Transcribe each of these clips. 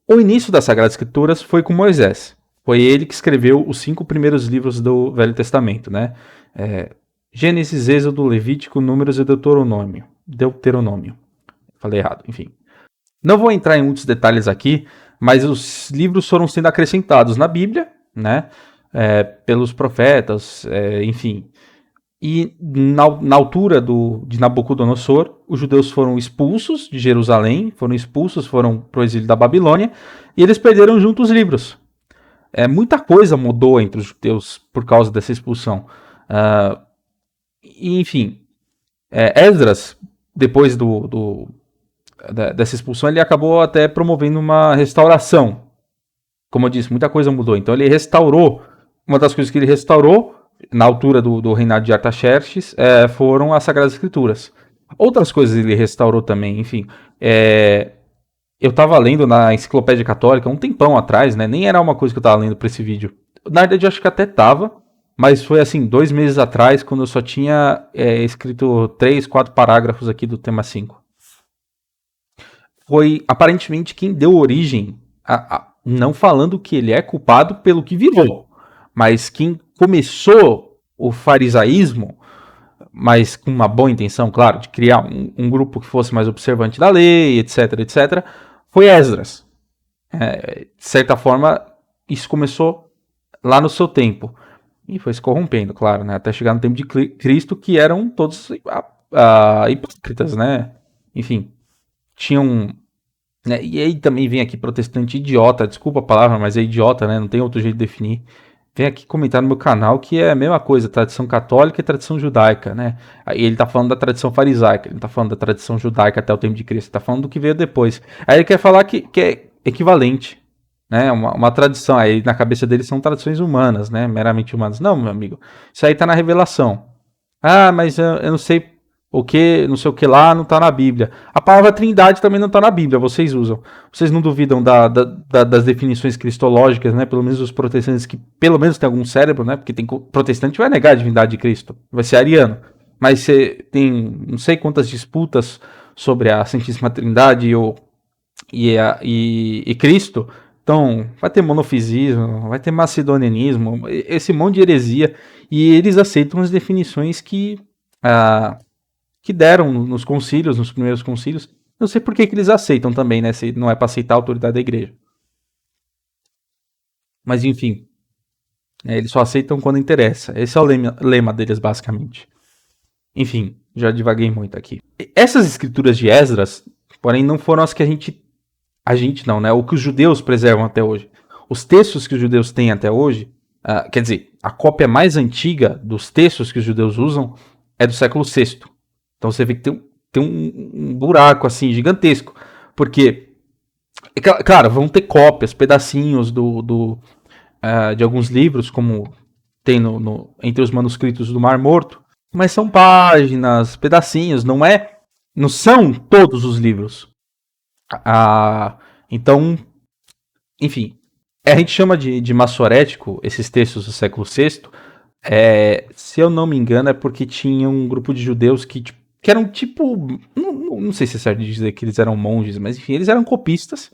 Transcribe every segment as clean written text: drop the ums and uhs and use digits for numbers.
O início das Sagradas Escrituras foi com Moisés. Foi ele que escreveu os 5 primeiros livros do Velho Testamento, né? Gênesis, Êxodo, Levítico, Números e Deuteronômio. Falei errado, enfim. Não vou entrar em muitos detalhes aqui, mas os livros foram sendo acrescentados na Bíblia, né? Pelos profetas, enfim. E na altura de Nabucodonosor, os judeus foram expulsos de Jerusalém, foram para o exílio da Babilônia, e eles perderam junto os livros. Muita coisa mudou entre os judeus por causa dessa expulsão. Enfim, Esdras, depois dessa expulsão, ele acabou até promovendo uma restauração. Como eu disse, muita coisa mudou. Então ele restaurou, uma das coisas que ele restaurou, na altura do reinado de Artaxerxes, foram as Sagradas Escrituras. Outras coisas ele restaurou também, enfim. Eu estava lendo na Enciclopédia Católica um tempão atrás, né? Nem era uma coisa que eu estava lendo para esse vídeo. Na verdade, eu acho que até estava, mas foi assim, 2 meses atrás, quando eu só tinha escrito 3, 4 parágrafos aqui do tema 5. Foi aparentemente quem deu origem, não falando que ele é culpado pelo que virou, mas quem começou o farisaísmo, mas com uma boa intenção, claro, de criar um grupo que fosse mais observante da lei, etc, etc, foi Esdras. De certa forma, isso começou lá no seu tempo. E foi se corrompendo, claro, né? Até chegar no tempo de Cristo, que eram todos hipócritas, né? Enfim, tinham... Né? E aí também vem aqui protestante idiota, desculpa a palavra, mas é idiota, né? Não tem outro jeito de definir. Vem aqui comentar no meu canal que é a mesma coisa, tradição católica e tradição judaica, né? Aí ele tá falando da tradição farisaica, ele não tá falando da tradição judaica até o tempo de Cristo, ele tá falando do que veio depois. Aí ele quer falar que é equivalente, né? Uma tradição, aí na cabeça dele são tradições humanas, né? Meramente humanas. Não, meu amigo, isso aí tá na revelação. Ah, mas eu não sei o que, não sei o que lá, não tá na Bíblia. A palavra trindade também não tá na Bíblia, vocês usam. Vocês não duvidam das definições cristológicas, né? Pelo menos os protestantes que pelo menos tem algum cérebro, né? Porque tem protestante que vai negar a divindade de Cristo, vai ser ariano. Mas você tem não sei quantas disputas sobre a Santíssima Trindade e Cristo. Então, vai ter monofisismo, vai ter macedonianismo, esse monte de heresia. E eles aceitam as definições que deram nos concílios, nos primeiros concílios. Não sei por que eles aceitam também, né? Se não é para aceitar a autoridade da igreja. Mas enfim, eles só aceitam quando interessa. Esse é o lema deles, basicamente. Enfim, já divaguei muito aqui. Essas escrituras de Esdras, porém, não foram as que a gente não, né? O que os judeus preservam até hoje. Os textos que os judeus têm até hoje, quer dizer, a cópia mais antiga dos textos que os judeus usam é do século VI. Então você vê que tem um buraco assim gigantesco. Porque, claro, vão ter cópias, pedacinhos de alguns livros, como tem entre os manuscritos do Mar Morto. Mas são páginas, pedacinhos, não são todos os livros. Então, enfim, a gente chama de massorético esses textos do século VI. Se eu não me engano, é porque tinha um grupo de judeus que eram tipo. Não sei se é certo de dizer que eles eram monges, mas enfim, eles eram copistas.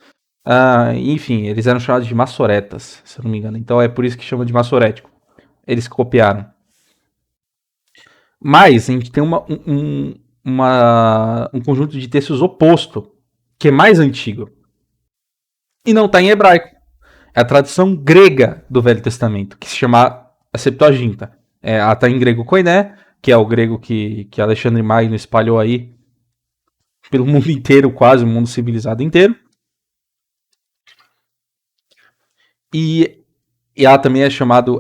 Enfim, eles eram chamados de massoretas, se eu não me engano. Então é por isso que chama de massorético. Eles copiaram. Mas a gente tem um conjunto de textos oposto, que é mais antigo. E não está em hebraico. É a tradução grega do Velho Testamento, que se chama a Septuaginta. Ela está em grego koiné, que é o grego que Alexandre Magno espalhou aí pelo mundo inteiro, quase o mundo civilizado inteiro. E ela também é chamada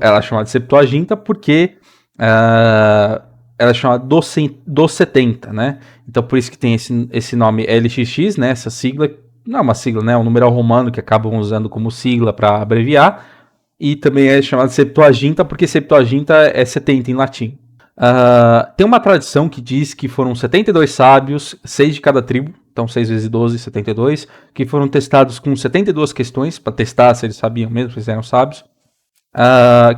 de Septuaginta porque ela é chamada dos 70, né? Então por isso que tem esse nome LXX, né? Essa sigla, não é uma sigla, né? É um numeral romano que acabam usando como sigla para abreviar. E também é chamada de Septuaginta porque Septuaginta é 70 em latim. Tem uma tradição que diz que foram 72 sábios, 6 de cada tribo, então 6 vezes 12, 72, que foram testados com 72 questões, para testar se eles sabiam mesmo, se eles eram sábios,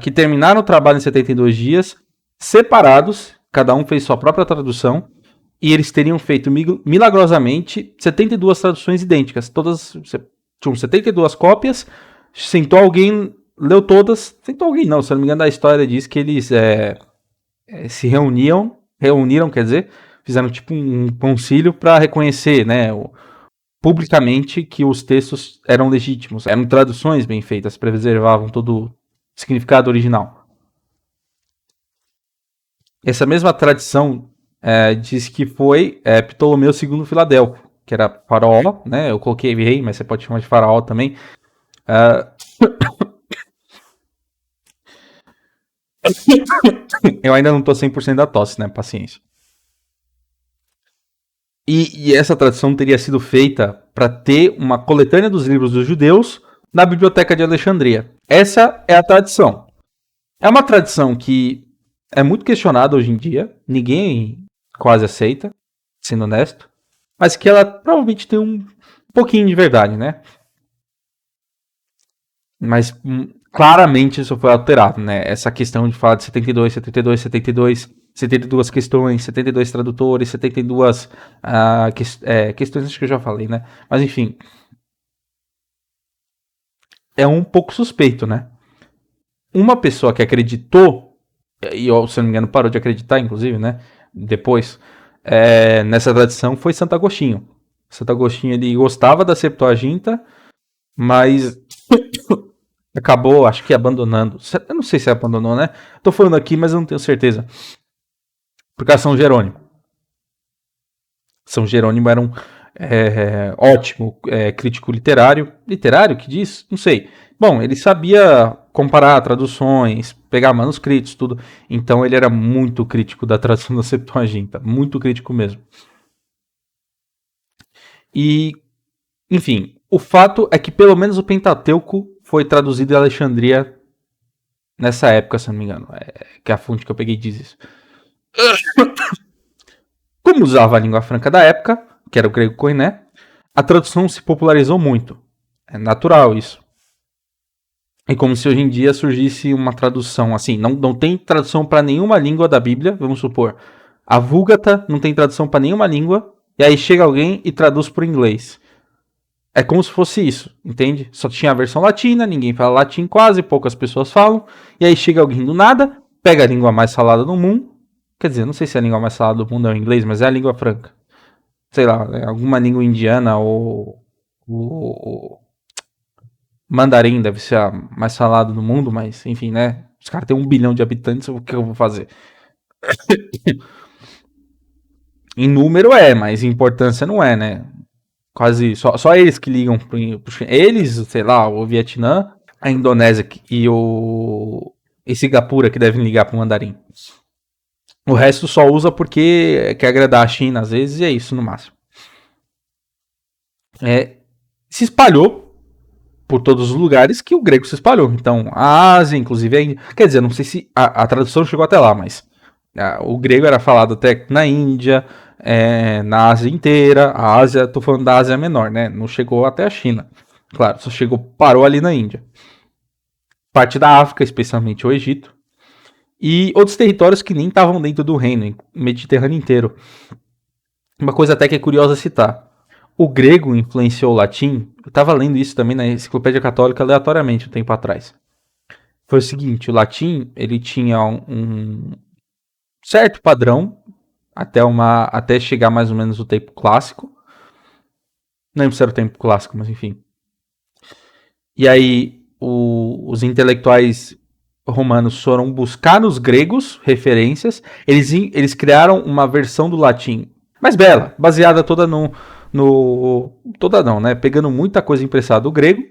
que terminaram o trabalho em 72 dias, separados, cada um fez sua própria tradução, e eles teriam feito milagrosamente 72 traduções idênticas, todas tinham 72 cópias, sentou alguém, leu todas, sentou alguém não, se eu não me engano a história diz que eles se reuniram, quer dizer, fizeram tipo um concílio para reconhecer, né, publicamente que os textos eram legítimos, eram traduções bem feitas, preservavam todo o significado original. Essa mesma tradição diz que foi Ptolomeu II Filadelfo, que era faraó, né? Eu coloquei rei, mas você pode chamar de faraó também. Eu ainda não tô 100% da tosse, né? Paciência. E essa tradição teria sido feita para ter uma coletânea dos livros dos judeus na Biblioteca de Alexandria. Essa é a tradição. É uma tradição que é muito questionada hoje em dia, ninguém quase aceita, sendo honesto, mas que ela provavelmente tem um pouquinho de verdade, né? Mas claramente isso foi alterado, né? Essa questão de falar de 72, 72, 72, 72 questões, 72 tradutores, 72 questões, acho que eu já falei, né? Mas enfim, é um pouco suspeito, né? Uma pessoa que acreditou, e se eu não me engano parou de acreditar, inclusive, né? Depois, nessa tradição foi Santo Agostinho. Santo Agostinho ele gostava da Septuaginta, mas acabou, acho que abandonando. Eu não sei se abandonou, né? Tô falando aqui, mas eu não tenho certeza. Por causa de São Jerônimo. São Jerônimo era um ótimo crítico literário. Literário que diz? Não sei. Bom, ele sabia comparar traduções, pegar manuscritos, tudo. Então ele era muito crítico da tradução da Septuaginta. Muito crítico mesmo. E, enfim, o fato é que pelo menos o Pentateuco foi traduzido em Alexandria nessa época, se não me engano. Que é a fonte que eu peguei diz isso. Como usava a língua franca da época, que era o grego koiné, a tradução se popularizou muito. É natural isso. É como se hoje em dia surgisse uma tradução assim. Não tem tradução para nenhuma língua da Bíblia, vamos supor. A Vulgata não tem tradução para nenhuma língua, e aí chega alguém e traduz para o inglês. É como se fosse isso, entende? Só tinha a versão latina, ninguém fala latim quase, poucas pessoas falam, e aí chega alguém do nada, pega a língua mais falada do mundo, quer dizer, não sei se a língua mais falada do mundo é o inglês, mas é a língua franca. Sei lá, alguma língua indiana ou mandarim deve ser a mais falada do mundo, mas enfim, né? Os caras têm 1 bilhão de habitantes, o que eu vou fazer? Em número mas em importância não é, né? Quase só eles que ligam eles, sei lá, o Vietnã, a Indonésia e Singapura que devem ligar pro mandarim. O resto só usa porque quer agradar a China às vezes e é isso no máximo. Se espalhou por todos os lugares que o grego se espalhou. Então, a Ásia, inclusive, quer dizer, não sei se a tradução chegou até lá, mas o grego era falado até na Índia, na Ásia inteira. A Ásia, tô falando da Ásia Menor, né? Não chegou até a China. Claro, só parou ali na Índia. Parte da África, especialmente o Egito. E outros territórios que nem estavam dentro do reino, Mediterrâneo inteiro. Uma coisa até que é curiosa citar. O grego influenciou o latim. Eu estava lendo isso também na Enciclopédia Católica aleatoriamente um tempo atrás. Foi o seguinte, o latim ele tinha um certo padrão até chegar mais ou menos o tempo clássico. Não lembro se era o tempo clássico, mas enfim. E aí os intelectuais romanos foram buscar nos gregos referências. Eles criaram uma versão do latim mais bela, baseada toda toda não, né? Pegando muita coisa emprestada do grego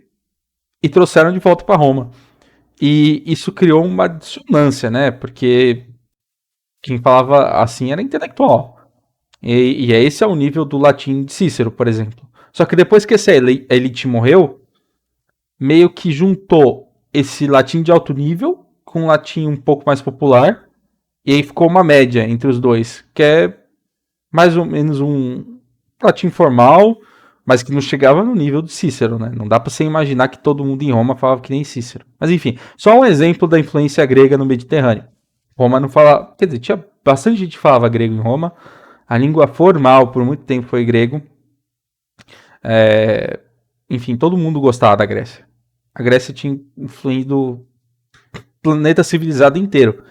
e trouxeram de volta para Roma. E isso criou uma dissonância, né? Porque quem falava assim era intelectual. E esse é o nível do latim de Cícero, por exemplo. Só que depois que essa elite morreu, meio que juntou esse latim de alto nível com um latim um pouco mais popular. E aí ficou uma média entre os dois, que é mais ou menos um latim formal, mas que não chegava no nível do Cícero, né? Não dá para você imaginar que todo mundo em Roma falava que nem Cícero. Mas enfim, só um exemplo da influência grega no Mediterrâneo. Roma não falava, quer dizer, tinha bastante gente que falava grego em Roma. A língua formal por muito tempo foi grego. enfim, todo mundo gostava da Grécia. A Grécia tinha influído o planeta civilizado inteiro.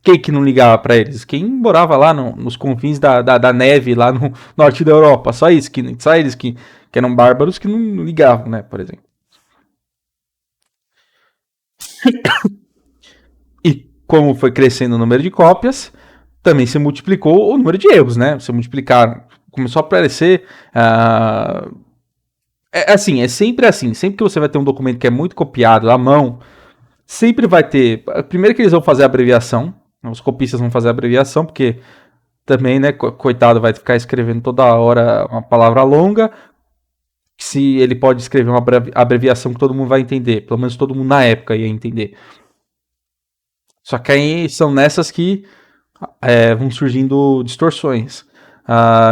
Quem que não ligava pra eles? Quem morava lá nos confins da neve, lá no norte da Europa. Só eles que eram bárbaros que não ligavam, né, por exemplo. E como foi crescendo o número de cópias, também se multiplicou o número de erros, né? Se multiplicaram. Começou a aparecer. É assim, é sempre assim. Sempre que você vai ter um documento que é muito copiado à mão, sempre vai ter. Primeiro que eles vão fazer a abreviação. Os copistas vão fazer a abreviação, porque também, né, coitado, vai ficar escrevendo toda hora uma palavra longa. Se ele pode escrever uma abreviação que todo mundo vai entender. Pelo menos todo mundo na época ia entender. Só que aí são nessas que vão surgindo distorções.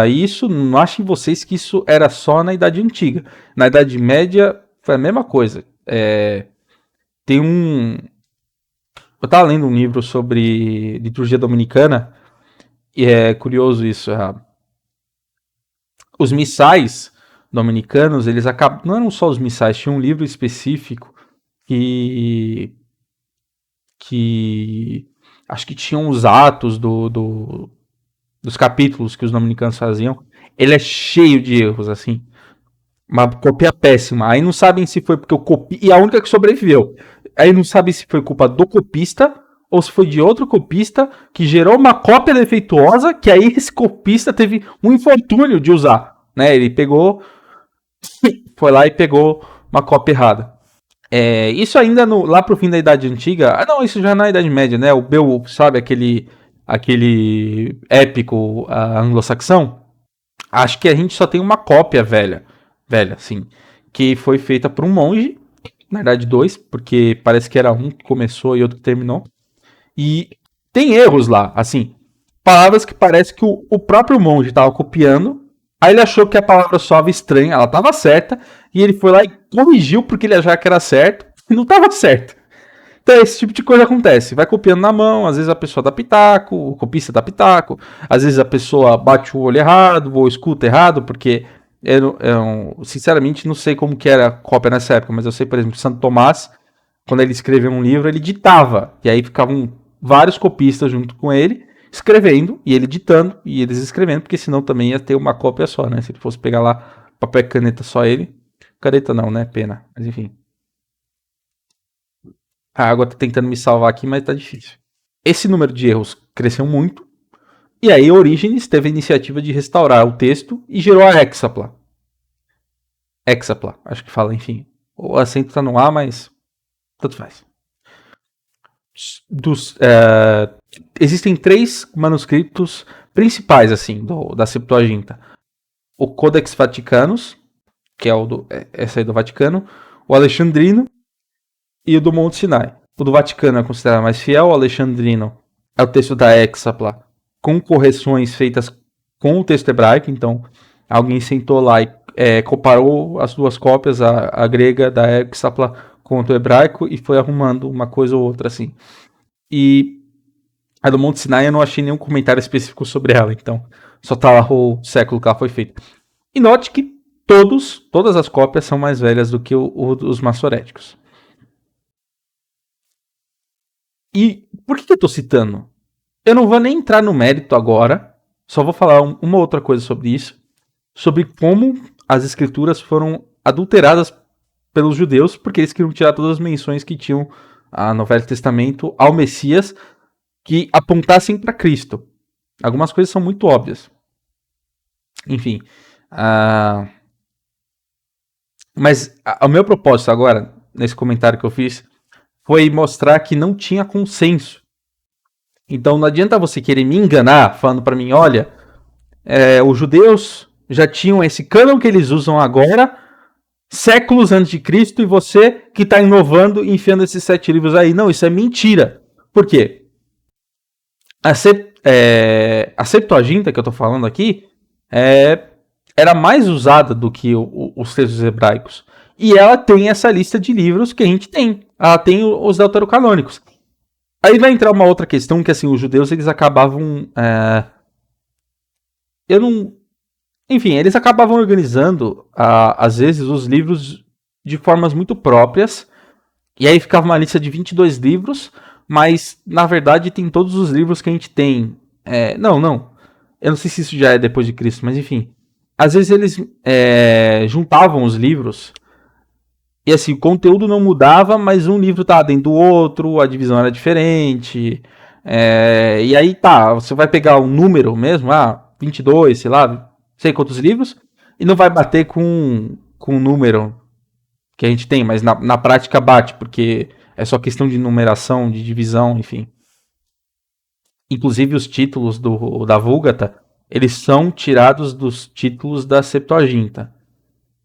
Isso, não achem vocês que isso era só na Idade Antiga. Na Idade Média foi a mesma coisa. Tem um. Eu estava lendo um livro sobre liturgia dominicana, e é curioso isso. Os missais dominicanos, eles acabam. Não eram só os missais, tinha um livro específico que. que acho que tinham os atos dos capítulos que os dominicanos faziam. Ele é cheio de erros, assim. Uma cópia péssima. Aí não sabem se foi porque o copista. E a única que sobreviveu. Aí não sabem se foi culpa do copista ou se foi de outro copista que gerou uma cópia defeituosa que aí esse copista teve um infortúnio de usar. Né? Ele pegou. Foi lá e pegou uma cópia errada. Isso ainda lá pro fim da Idade Antiga. Ah, não, isso já na Idade Média, né? O Beowulf, sabe? Aquele épico anglo-saxão. Acho que a gente só tem uma cópia velha, assim, que foi feita por um monge, na verdade dois, porque parece que era um que começou e outro que terminou. E tem erros lá, assim, palavras que parece que o próprio monge estava copiando, aí ele achou que a palavra soava estranha, ela estava certa, e ele foi lá e corrigiu porque ele achava que era certo, e não estava certo. Então, esse tipo de coisa acontece. Vai copiando na mão, às vezes a pessoa dá pitaco, o copista dá pitaco, às vezes a pessoa bate o olho errado ou escuta errado, porque sinceramente não sei como que era a cópia nessa época, mas eu sei, por exemplo, que Santo Tomás, quando ele escreveu um livro, ele ditava, e aí ficavam vários copistas junto com ele, escrevendo, e ele ditando, e eles escrevendo, porque senão também ia ter uma cópia só, né? Se ele fosse pegar lá papel e caneta só ele. Caneta não, né? Pena. Mas enfim. A água tá tentando me salvar aqui, mas tá difícil. Esse número de erros cresceu muito, e aí Orígenes teve a iniciativa de restaurar o texto e gerou a Hexapla. Hexapla, acho que fala, enfim. O acento tá no A, mas tanto faz. Existem 3 manuscritos principais, assim, da Septuaginta. O Codex Vaticanus, que é esse aí do Vaticano, o Alexandrino e o do Monte Sinai. O do Vaticano é considerado mais fiel, o alexandrino é o texto da Hexapla, com correções feitas com o texto hebraico, então alguém sentou lá e comparou as duas cópias, a grega da Hexapla com o hebraico, e foi arrumando uma coisa ou outra assim. E a do Monte Sinai eu não achei nenhum comentário específico sobre ela, então só tá lá o século que ela foi feita. E note que todas as cópias são mais velhas do que os maçoréticos. E por que eu tô citando? Eu não vou nem entrar no mérito agora, só vou falar uma outra coisa sobre isso, sobre como as escrituras foram adulteradas pelos judeus, porque eles queriam tirar todas as menções que tinham no Velho Testamento ao Messias que apontassem para Cristo. Algumas coisas são muito óbvias. Enfim. Mas o meu propósito agora, nesse comentário que eu fiz, foi mostrar que não tinha consenso. Então não adianta você querer me enganar falando para mim, olha, os judeus já tinham esse cânon que eles usam agora, séculos antes de Cristo, e você que está inovando e enfiando esses 7 livros aí. Não, isso é mentira. Por quê? A Septuaginta que eu estou falando aqui era mais usada do que os textos hebraicos. E ela tem essa lista de livros que a gente tem. Ela tem os deuterocanônicos. Aí vai entrar uma outra questão, que assim, os judeus eles acabavam... Enfim, eles acabavam organizando, às vezes, os livros de formas muito próprias. E aí ficava uma lista de 22 livros, mas na verdade tem todos os livros que a gente tem. Não. Eu não sei se isso já é depois de Cristo, mas enfim. Às vezes eles juntavam os livros e assim, o conteúdo não mudava, mas um livro estava dentro do outro, a divisão era diferente. E aí tá, você vai pegar um número mesmo, 22, sei lá, sei quantos livros, e não vai bater com o número que a gente tem, mas na prática bate, porque é só questão de numeração, de divisão, enfim. Inclusive os títulos da Vulgata, eles são tirados dos títulos da Septuaginta.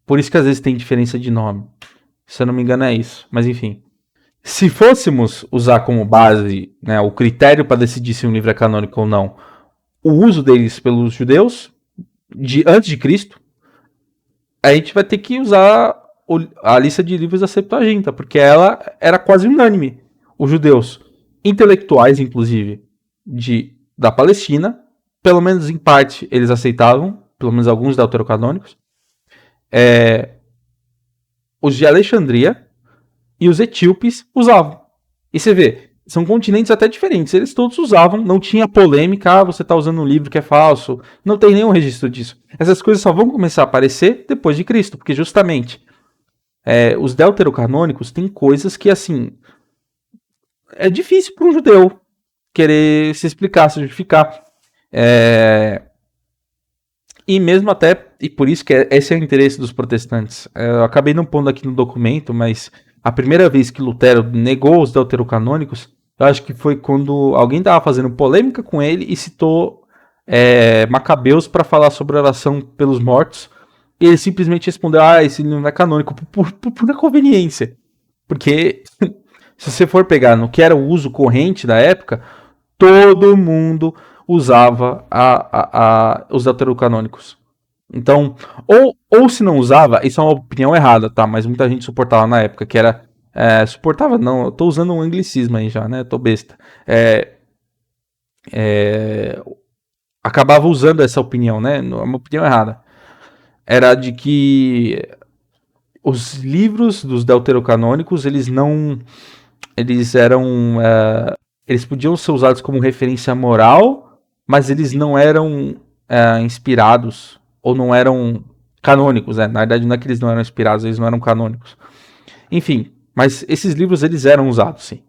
Por isso que às vezes tem diferença de nome. Se eu não me engano é isso, mas enfim. Se fôssemos usar como base, né, o critério para decidir se um livro é canônico ou não, o uso deles pelos judeus, antes de Cristo, a gente vai ter que usar a lista de livros da Septuaginta, porque ela era quase unânime. Os judeus, intelectuais inclusive, da Palestina, pelo menos em parte eles aceitavam, pelo menos alguns deuterocanônicos, os de Alexandria e os etíopes usavam. E você vê, são continentes até diferentes, eles todos usavam, não tinha polêmica, você está usando um livro que é falso, não tem nenhum registro disso. Essas coisas só vão começar a aparecer depois de Cristo, porque justamente os deuterocanônicos têm coisas que, assim, é difícil para um judeu querer se explicar, se justificar. E mesmo até, e por isso que esse é o interesse dos protestantes. Eu acabei não pondo aqui no documento, mas a primeira vez que Lutero negou os deuterocanônicos, eu acho que foi quando alguém estava fazendo polêmica com ele e citou Macabeus para falar sobre a oração pelos mortos. E ele simplesmente respondeu, esse livro não é canônico, por pura conveniência. Porque se você for pegar no que era o uso corrente da época, todo mundo usava os deuterocanônicos. Então, ou se não usava, isso é uma opinião errada, tá? Mas muita gente suportava na época, que era... suportava não, eu tô usando um anglicismo aí já, né? Tô besta. Acabava usando essa opinião, né? É uma opinião errada. Era de que os livros dos deuterocanônicos, eles eram... eles podiam ser usados como referência moral, mas eles não eram inspirados, ou não eram canônicos, né? Na verdade não é que eles não eram inspirados, eles não eram canônicos. Enfim, mas esses livros eles eram usados, sim.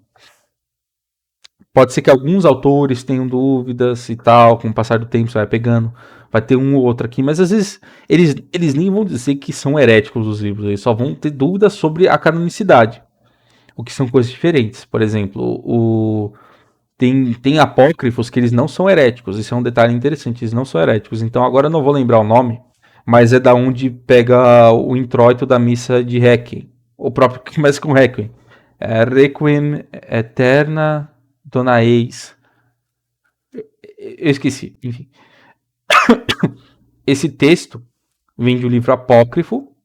Pode ser que alguns autores tenham dúvidas e tal, com o passar do tempo você vai pegando, vai ter um ou outro aqui, mas às vezes eles nem vão dizer que são heréticos os livros, eles só vão ter dúvidas sobre a canonicidade, o que são coisas diferentes. Por exemplo, tem apócrifos que eles não são heréticos, isso é um detalhe interessante, eles não são heréticos. Então agora eu não vou lembrar o nome, mas é da onde pega o introito da missa de Requiem, o próprio que começa com Requiem. Requiem Eterna Dona Eis. Eu esqueci, enfim. Esse texto vem de um livro apócrifo,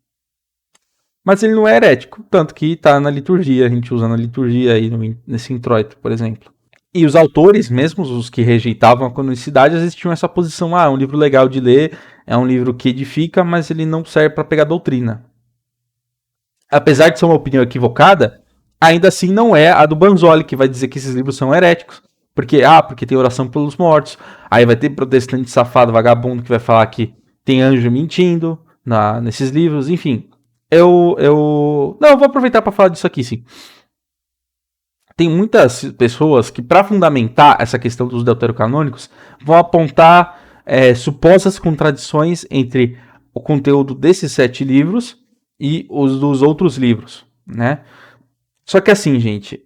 mas ele não é herético, tanto que está na liturgia, a gente usa na liturgia aí nesse introito, por exemplo. E os autores, mesmo os que rejeitavam a canonicidade, às vezes tinham essa posição, é um livro legal de ler, é um livro que edifica, mas ele não serve para pegar doutrina. Apesar de ser uma opinião equivocada, ainda assim não é a do Banzoli, que vai dizer que esses livros são heréticos. Porque tem oração pelos mortos. Aí vai ter protestante safado, vagabundo, que vai falar que tem anjo mentindo nesses livros. Enfim, eu vou aproveitar para falar disso aqui, sim. Tem muitas pessoas que, para fundamentar essa questão dos deuterocanônicos, vão apontar supostas contradições entre o conteúdo desses 7 livros e os dos outros livros, né? Só que assim, gente,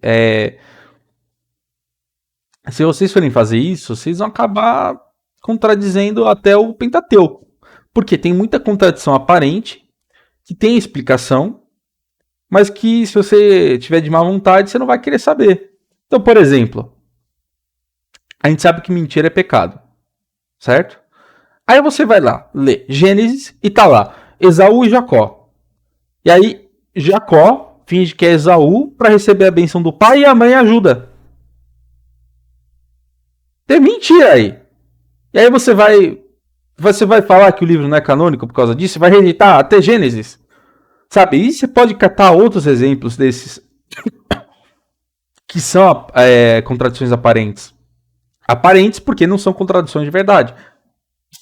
se vocês forem fazer isso, vocês vão acabar contradizendo até o Pentateuco. Porque tem muita contradição aparente, que tem explicação, mas que se você tiver de má vontade, você não vai querer saber. Então, por exemplo, a gente sabe que mentira é pecado, certo? Aí você vai lá, lê Gênesis e tá lá, Esaú e Jacó. E aí, Jacó finge que é Esaú para receber a benção do pai e a mãe ajuda. Tem mentira aí. E aí você vai falar que o livro não é canônico por causa disso, vai rejeitar até Gênesis. Sabe? E você pode catar outros exemplos desses que são contradições aparentes. Aparentes porque não são contradições de verdade.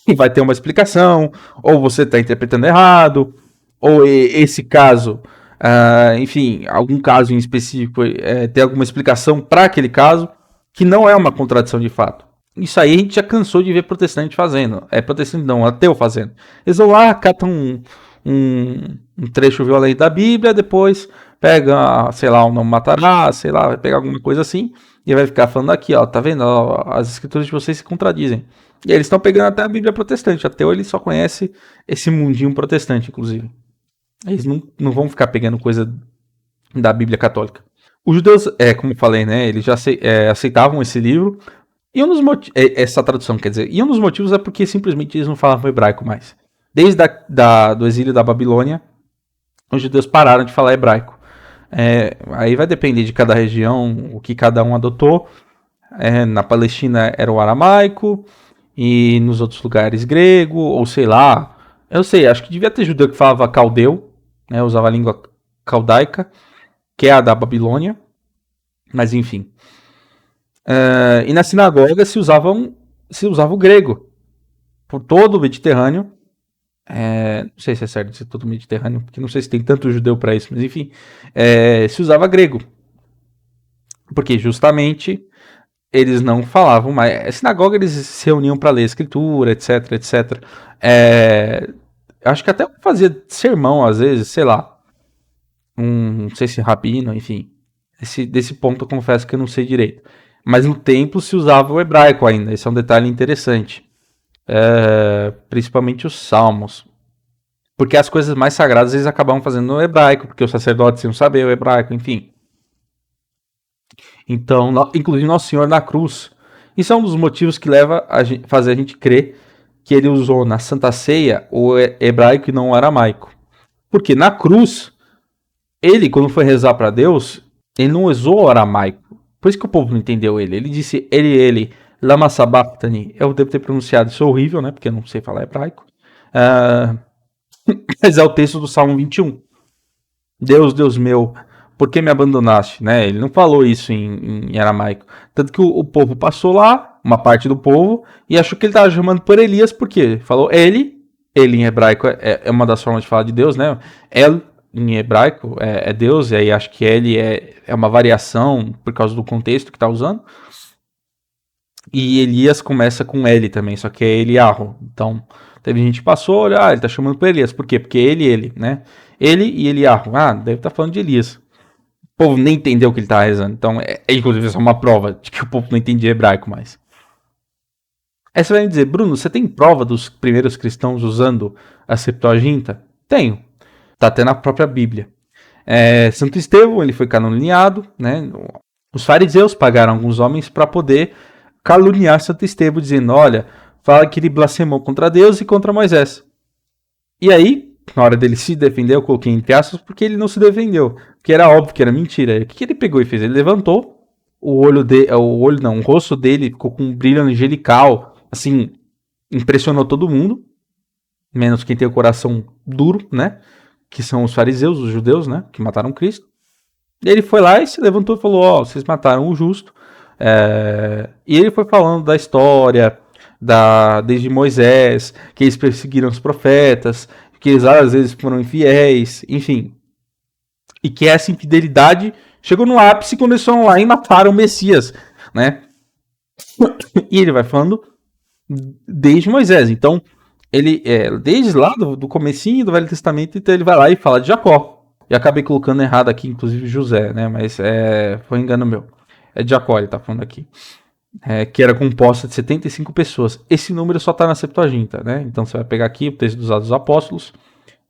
E vai ter uma explicação, ou você está interpretando errado, ou esse caso, enfim, algum caso em específico, tem alguma explicação para aquele caso, que não é uma contradição de fato. Isso aí a gente já cansou de ver protestante fazendo. Protestante não, ateu fazendo. Eles vão lá, catam um trecho violento da Bíblia, depois pega, sei lá, o não matará, sei lá, vai pegar alguma coisa assim, e vai ficar falando aqui, ó, tá vendo? Ó, as escrituras de vocês se contradizem. E eles estão pegando até a Bíblia protestante. Ateu ele só conhece esse mundinho protestante, inclusive. Eles não vão ficar pegando coisa da Bíblia católica. Os judeus, como eu falei, né, eles já aceitavam esse livro. E essa tradução, quer dizer, e um dos motivos é porque simplesmente eles não falavam hebraico mais. Desde do exílio da Babilônia, os judeus pararam de falar hebraico. Aí vai depender de cada região, o que cada um adotou. Na Palestina era o aramaico, e nos outros lugares grego, ou sei lá. Eu sei, acho que devia ter judeu que falava caldeu, né, usava a língua caldaica, que é a da Babilônia, mas enfim. E na sinagoga se usava o grego. Por todo o Mediterrâneo. Não sei se é certo dizer todo o Mediterrâneo, porque não sei se tem tanto judeu para isso, mas enfim. Se usava grego. Porque justamente eles não falavam mais. A sinagoga eles se reuniam para ler a escritura, etc, etc. Acho que até fazia sermão às vezes, sei lá. Não sei se rabino, enfim. Desse ponto eu confesso que eu não sei direito. Mas no templo se usava o hebraico ainda. Esse é um detalhe interessante. Principalmente os salmos. Porque as coisas mais sagradas eles acabavam fazendo no hebraico, porque os sacerdotes iam saber o hebraico, enfim. Então, inclusive Nosso Senhor na cruz. Isso é um dos motivos que leva a fazer a gente crer que ele usou na Santa Ceia o hebraico e não o aramaico. Porque na cruz, ele, quando foi rezar para Deus, ele não usou o aramaico. Por isso que o povo não entendeu ele. Ele disse, ele, lama sabachthani. Eu devo ter pronunciado isso horrível, né? Porque eu não sei falar hebraico. Mas é o texto do Salmo 21. Deus, Deus meu, por que me abandonaste? Né? Ele não falou isso em aramaico. Tanto que o povo passou lá, uma parte do povo, e achou que ele estava chamando por Elias, porque falou ele em hebraico é uma das formas de falar de Deus, né? El em hebraico é Deus, e aí acho que ele é uma variação por causa do contexto que está usando. E Elias começa com L também, só que é Eliarro. Então, teve gente que passou, olha, ele tá chamando por Elias. Por quê? Porque ele, né? Ele e Eliarro. Deve estar falando de Elias. O povo nem entendeu o que ele tá rezando. Então, inclusive, isso é uma prova de que o povo não entendia hebraico mais. Aí você vai me dizer, Bruno, você tem prova dos primeiros cristãos usando a Septuaginta? Tenho. Tá até na própria Bíblia. Santo Estevão, ele foi canonizado, né? Os fariseus pagaram alguns homens para poder caluniar Santo Estevão, dizendo, olha, fala que ele blasfemou contra Deus e contra Moisés. E aí, na hora dele se defender, eu coloquei entre aspas, porque ele não se defendeu, porque era óbvio que era mentira. O que ele pegou e fez? Ele levantou, o rosto dele ficou com um brilho angelical, assim, impressionou todo mundo, menos quem tem o coração duro, né, que são os fariseus, os judeus, né, que mataram Cristo. E ele foi lá e se levantou e falou, vocês mataram o justo. E ele foi falando da história, desde Moisés, que eles perseguiram os profetas, que eles às vezes foram infiéis, enfim. E que essa infidelidade chegou no ápice quando eles foram lá e mataram o Messias, né? E ele vai falando desde Moisés. Então, ele desde lá do comecinho do Velho Testamento, então ele vai lá e fala de Jacó. E acabei colocando errado aqui, inclusive José, né? Mas foi engano meu. É de Jacó, ele tá falando aqui. Que era composta de 75 pessoas. Esse número só tá na Septuaginta, né? Então você vai pegar aqui o texto dos Atos dos Apóstolos.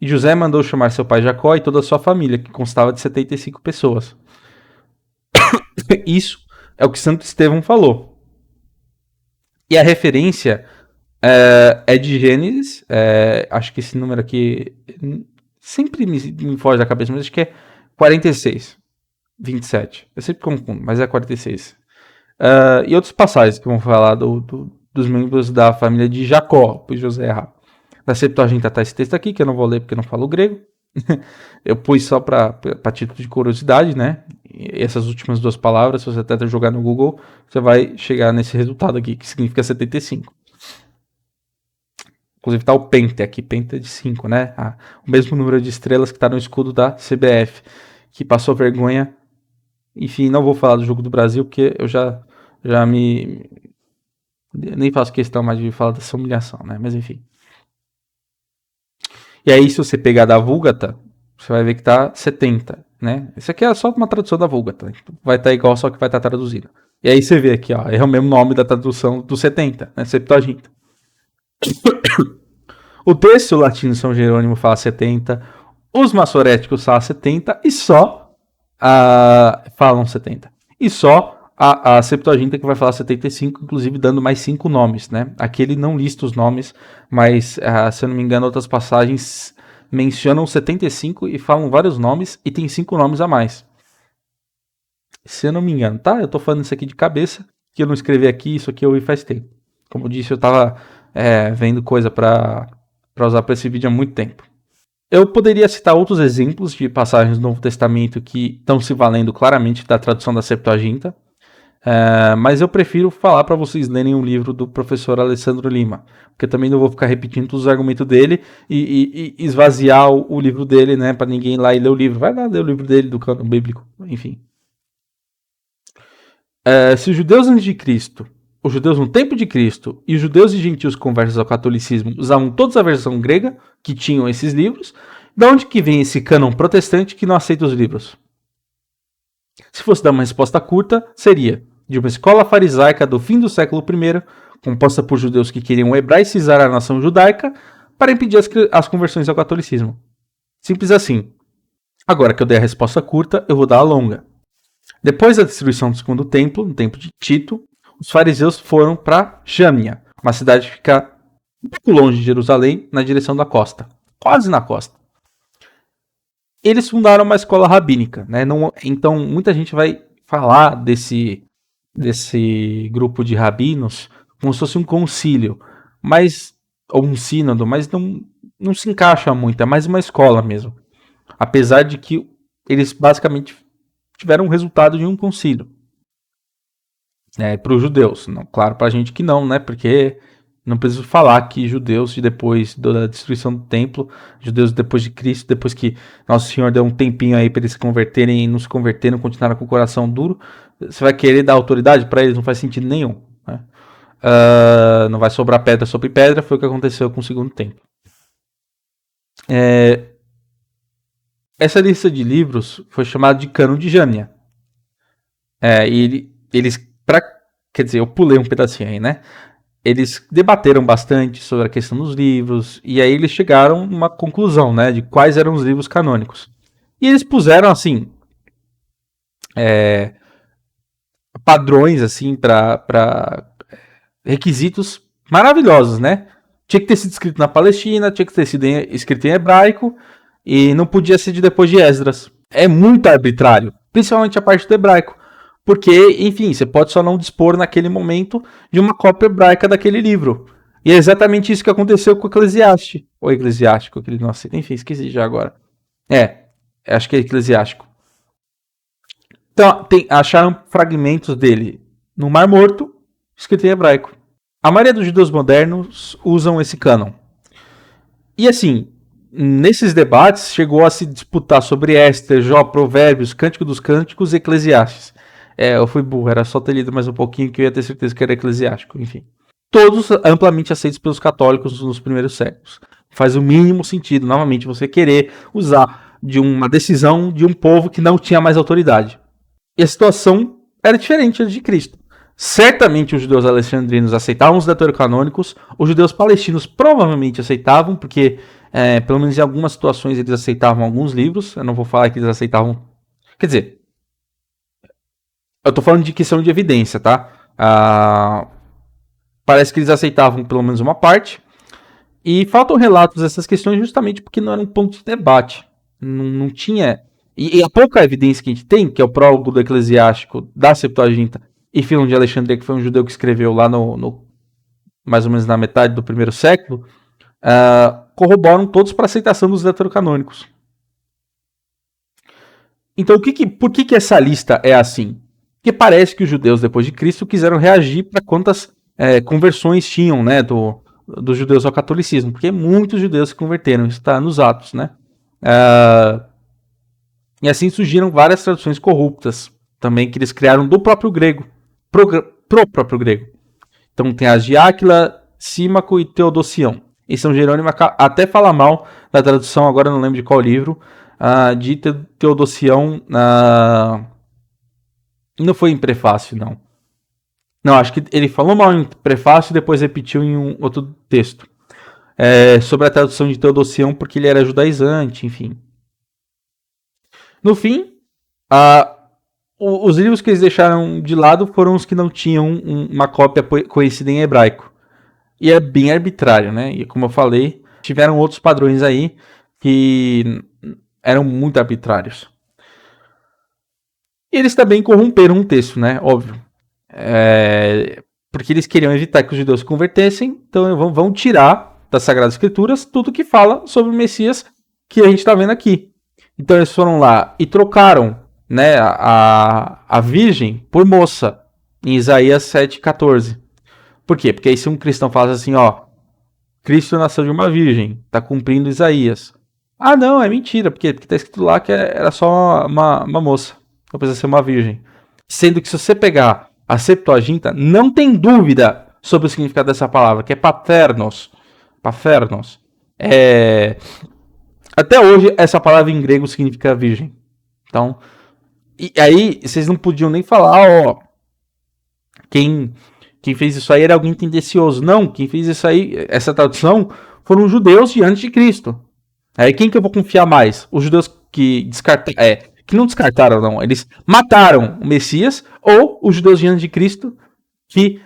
E José mandou chamar seu pai Jacó e toda a sua família, que constava de 75 pessoas. Isso é o que Santo Estevão falou. E a referência é de Gênesis. Acho que esse número aqui sempre me foge da cabeça, mas acho que é 46, 27. Eu sempre confundo, mas é 46. E outras passagens que vão falar dos membros da família de Jacó, pois José erra. Na Septuaginta está esse texto aqui, que eu não vou ler porque eu não falo grego. Eu pus só para título de curiosidade, né? E essas últimas duas palavras, se você até jogar no Google, você vai chegar nesse resultado aqui, que significa 75. Inclusive tá o Penta aqui, Penta de 5, né? O mesmo número de estrelas que tá no escudo da CBF, que passou vergonha. Enfim, não vou falar do jogo do Brasil, porque eu já nem faço questão mais de falar dessa humilhação, né? Mas enfim. E aí, se você pegar da Vulgata, você vai ver que tá 70, né? Isso aqui é só uma tradução da Vulgata. Vai estar igual, só que vai estar traduzido. E aí você vê aqui, ó, é o mesmo nome da tradução do 70, né? Septuaginta. O texto latino São Jerônimo fala 70, os maçoréticos falam 70 e só falam 70. E só a Septuaginta que vai falar 75, inclusive dando mais 5 nomes, né? Aqui ele não lista os nomes, mas se eu não me engano, outras passagens mencionam 75 e falam vários nomes e tem 5 nomes a mais. Se eu não me engano, tá? Eu tô falando isso aqui de cabeça, que eu não escrevi aqui, isso aqui eu vi faz tempo. Como eu disse, eu tava vendo coisa para usar para esse vídeo há muito tempo. Eu poderia citar outros exemplos de passagens do Novo Testamento que estão se valendo claramente da tradução da Septuaginta, mas eu prefiro falar para vocês lerem um livro do professor Alessandro Lima, porque eu também não vou ficar repetindo todos os argumentos dele e esvaziar o livro dele, né, para ninguém ir lá e ler o livro. Vai lá ler o livro dele do cânon bíblico, enfim. Se os judeus antes de Cristo, os judeus no tempo de Cristo e os judeus e gentios conversos ao catolicismo usavam todos a versão grega que tinham esses livros, de onde que vem esse cânon protestante que não aceita os livros? Se fosse dar uma resposta curta, seria de uma escola farisaica do fim do século I, composta por judeus que queriam hebraicizar a nação judaica para impedir as conversões ao catolicismo. Simples assim. Agora que eu dei a resposta curta, eu vou dar a longa. Depois da destruição do segundo templo, no tempo de Tito, os fariseus foram para Jâmnia, uma cidade que fica um pouco longe de Jerusalém, na direção da costa. Quase na costa. Eles fundaram uma escola rabínica, né? Então, muita gente vai falar desse grupo de rabinos como se fosse um concílio, ou um sínodo, mas não se encaixa muito, é mais uma escola mesmo. Apesar de que eles basicamente tiveram o resultado de um concílio. Para os judeus. Não, claro, para a gente que não, né? Porque não preciso falar que judeus, depois da destruição do templo, judeus depois de Cristo, depois que Nosso Senhor deu um tempinho aí para eles se converterem e não se converteram, continuaram com o coração duro, você vai querer dar autoridade para eles? Não faz sentido nenhum. Né? Não vai sobrar pedra sobre pedra, foi o que aconteceu com o segundo templo. Essa lista de livros foi chamada de Cânon de Jâmnia. E quer dizer, eu pulei um pedacinho aí, né? Eles debateram bastante sobre a questão dos livros, e aí eles chegaram a uma conclusão, né, de quais eram os livros canônicos. E eles puseram, assim, padrões, assim, para requisitos maravilhosos, né? Tinha que ter sido escrito na Palestina, tinha que ter sido escrito em hebraico, e não podia ser de depois de Esdras. É muito arbitrário, principalmente a parte do hebraico. Porque, enfim, você pode só não dispor naquele momento de uma cópia hebraica daquele livro. E é exatamente isso que aconteceu com o Eclesiastes. Ou Eclesiástico, aquele não sei. Enfim, esqueci já agora. Acho que é Eclesiástico. Então, acharam fragmentos dele no Mar Morto, escrito em hebraico. A maioria dos judeus modernos usam esse cânon. E assim, nesses debates chegou a se disputar sobre Éster, Jó, Provérbios, Cântico dos Cânticos e Eclesiastes. Eu fui burro, era só ter lido mais um pouquinho que eu ia ter certeza que era eclesiástico, enfim. Todos amplamente aceitos pelos católicos nos primeiros séculos. Faz o mínimo sentido, novamente, você querer usar de uma decisão de um povo que não tinha mais autoridade. E a situação era diferente antes de Cristo. Certamente os judeus alexandrinos aceitavam os deuterocanônicos, os judeus palestinos provavelmente aceitavam, porque pelo menos em algumas situações eles aceitavam alguns livros, eu não vou falar que eles aceitavam... Quer dizer, eu tô falando de questão de evidência, tá? Parece que eles aceitavam pelo menos uma parte. E faltam relatos dessas questões justamente porque não era um ponto de debate. Não tinha... E a pouca evidência que a gente tem, que é o prólogo do Eclesiástico, da Septuaginta, e Filon de Alexandria, que foi um judeu que escreveu lá mais ou menos na metade do primeiro século, corroboram todos para a aceitação dos deuterocanônicos. Então, por que essa lista é assim? Porque parece que os judeus, depois de Cristo, quiseram reagir para quantas conversões tinham, né, dos judeus ao catolicismo, porque muitos judeus se converteram, isso está nos Atos, né? E assim surgiram várias traduções corruptas, também que eles criaram do próprio grego, pro próprio grego. Então tem as de Áquila, Símaco e Teodosião. E São Jerônimo até fala mal da tradução, agora não lembro de qual livro, de Teodosião. Não foi em prefácio, não. Não, acho que ele falou mal em prefácio e depois repetiu em um outro texto. Sobre a tradução de Teodosião, porque ele era judaizante, enfim. No fim, os livros que eles deixaram de lado foram os que não tinham uma cópia conhecida em hebraico. E é bem arbitrário, né? E como eu falei, tiveram outros padrões aí que eram muito arbitrários. E eles também corromperam um texto, né? Óbvio. Porque eles queriam evitar que os judeus se convertessem, então vão tirar das Sagradas Escrituras tudo que fala sobre o Messias que a gente está vendo aqui. Então eles foram lá e trocaram, né, a virgem por moça, em Isaías 7,14. Por quê? Porque aí se um cristão fala assim, ó, Cristo nasceu de uma virgem, tá cumprindo Isaías. Ah, não, é mentira, porque tá escrito lá que era só uma moça, não precisa ser uma virgem. Sendo que se você pegar a Septuaginta, não tem dúvida sobre o significado dessa palavra, que é paternos. Paternos. Até hoje, essa palavra em grego significa virgem. Então, e aí, vocês não podiam nem falar, ó, quem fez isso aí era alguém tendencioso. Não, quem fez isso aí, essa tradução, foram os judeus de antes de Cristo. Aí quem que eu vou confiar mais? Os judeus que descartaram, que não descartaram, não, eles mataram o Messias, ou os judeus de antes de Cristo que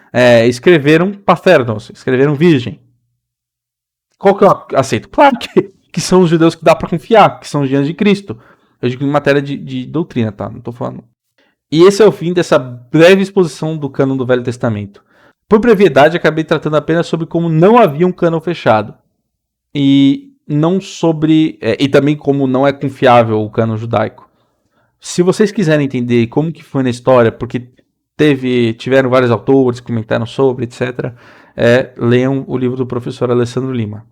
escreveram paternos, escreveram virgem. Qual que eu aceito? Claro que são os judeus que dá para confiar, que são os de antes de Cristo. Eu digo em matéria de doutrina, tá? Não tô falando. E esse é o fim dessa breve exposição do cânon do Velho Testamento. Por brevidade, acabei tratando apenas sobre como não havia um cânon fechado. E não sobre. E também como não é confiável o cânon judaico. Se vocês quiserem entender como que foi na história, porque tiveram vários autores que comentaram sobre, etc., leiam o livro do professor Alessandro Lima.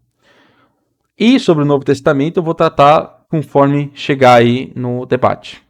E sobre o Novo Testamento eu vou tratar conforme chegar aí no debate.